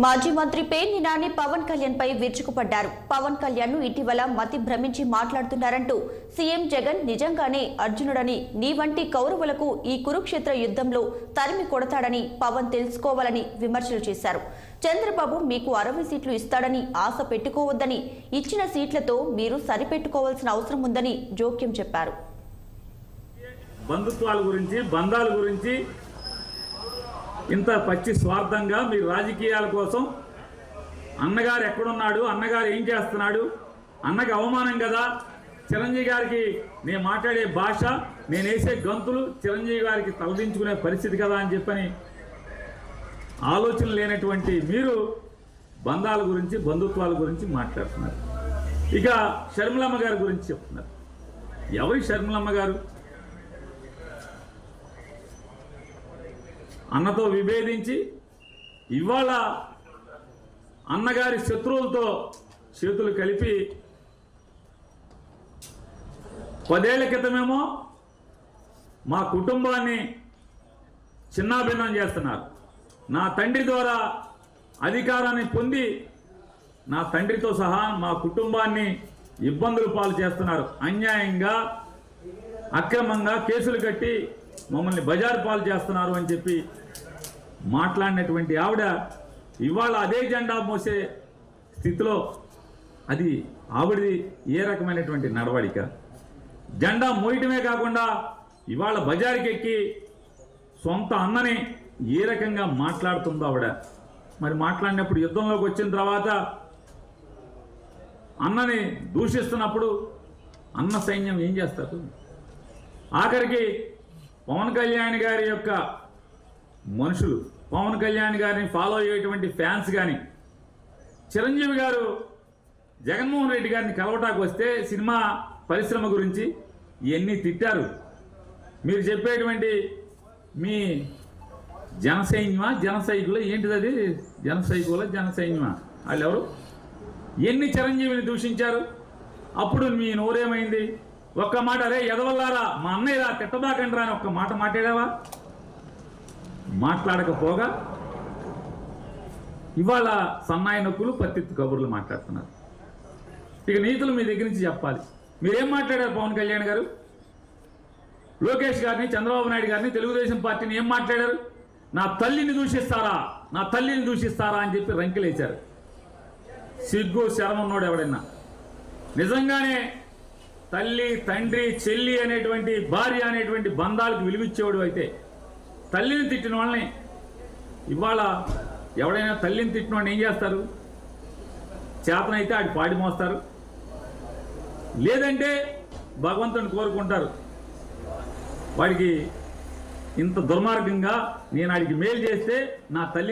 మాజీ మంత్రి పేర్ని నాని పవన్ కళ్యాణ్ పై విరుచుకుపడ్డారు. పవన్ కళ్యాణ్ ను ఇటీవల మతి భ్రమించి మాట్లాడుతున్నారంటూ సీఎం జగన్ నిజంగానే అర్జునుడని, నీ వంటి కౌరవులకు ఈ కురుక్షేత్ర యుద్ధంలో తరిమి కొడతాడని పవన్ తెలుసుకోవాలని విమర్శలు చేశారు. చంద్రబాబు మీకు 60 సీట్లు ఇస్తాడని ఆశ పెట్టుకోవద్దని, ఇచ్చిన సీట్లతో మీరు సరిపెట్టుకోవాల్సిన అవసరం ఉందని జోక్యం చెప్పారు. బంధుత్వాల గురించి, బంధాల గురించి ఇంత పచ్చి స్వార్థంగా మీరు రాజకీయాల కోసం అన్నగారు ఎక్కడున్నాడు, అన్నగారు ఏం చేస్తున్నాడు, అన్నకి అవమానం కదా, చిరంజీవి గారికి నేను మాట్లాడే భాష, నేను వేసే గంతులు చిరంజీవి గారికి తలదించుకునే పరిస్థితి కదా అని చెప్పని ఆలోచన లేనటువంటి మీరు బంధాల గురించి, బంధుత్వాల గురించి మాట్లాడుతున్నారు. ఇక షర్మిలమ్మ గారి గురించి చెప్తున్నారు. ఎవరి షర్మిలమ్మ గారు? అన్నతో విభేదించి ఇవాళ అన్నగారి శత్రువులతో చేతులు కలిపి 10 ఏళ్ల క్రితమేమో మా కుటుంబాన్ని చిన్నాభిన్నం చేస్తున్నారు. నా తండ్రి ద్వారా అధికారాన్ని పొంది నా తండ్రితో సహా మా కుటుంబాన్ని ఇబ్బందులు పాలు చేస్తున్నారు. అన్యాయంగా, అక్రమంగా కేసులు కట్టి మమ్మల్ని బజారు పాలు చేస్తున్నారు అని చెప్పి మాట్లాడినటువంటి ఆవిడ ఇవాళ అదే జెండా మోసే స్థితిలో, అది ఆవిడది ఏ రకమైనటువంటి నడవడిక? జెండా మోయటమే కాకుండా ఇవాళ బజారుకి ఎక్కి సొంత అన్నని ఏ రకంగా మాట్లాడుతుందో ఆవిడ. మరి మాట్లాడినప్పుడు, యుద్ధంలోకి వచ్చిన తర్వాత అన్నని దూషిస్తున్నప్పుడు అన్న సైన్యం ఏం చేస్తారు? ఆఖరికి పవన్ కళ్యాణ్ గారి యొక్క మనుషులు, పవన్ కళ్యాణ్ గారిని ఫాలో అయ్యేటువంటి ఫ్యాన్స్ కానీ, చిరంజీవి గారు జగన్మోహన్ రెడ్డి గారిని కలవటానికి వస్తే సినిమా పరిశ్రమ గురించి ఇవన్నీ తిట్టారు. మీరు చెప్పేటువంటి మీ జనసైన్యమా, జనసైకులు ఏంటిది? అది జనసైకుల, జనసైన్యమా? వాళ్ళు ఎవరు? ఎన్ని చిరంజీవిని దూషించారు? అప్పుడు మీ నోరేమైంది? ఒక్క మాట, అరే ఎదవల్లారా మా అన్నయ్య తిట్టబాకండ్రా అని ఒక్క మాట మాట్లాడావా? మాట్లాడకపోగా ఇవాళ సన్నాయి నొక్కులు, పత్తిత్తు కబుర్లు మాట్లాడుతున్నారు. ఇక నీతులు మీ దగ్గర నుంచి చెప్పాలి. మీరేం మాట్లాడారు? పవన్ కళ్యాణ్ గారు లోకేష్ గారిని, చంద్రబాబు నాయుడు గారిని, తెలుగుదేశం పార్టీని ఏం మాట్లాడారు? నా తల్లిని దూషిస్తారా, నా తల్లిని దూషిస్తారా అని చెప్పి రంకెలేశారు. సిగ్గు శరమన్నోడు ఎవడైనా నిజంగానే తల్లి, తండ్రి, చెల్లి అనేటువంటి, భార్య అనేటువంటి బంధాలకు విలువిచ్చేవాడు అయితే తల్లిని తిట్టిన వాళ్ళని ఇవాళ ఎవడైనా తల్లిని తిట్టిన వాడిని ఏం చేస్తారు? చేతనైతే ఆడి పాడి మోస్తారు, లేదంటే భగవంతుని కోరుకుంటారు. వాడికి ఇంత దుర్మార్గంగా నేను ఆడికి మేలు చేస్తే నా తల్లిని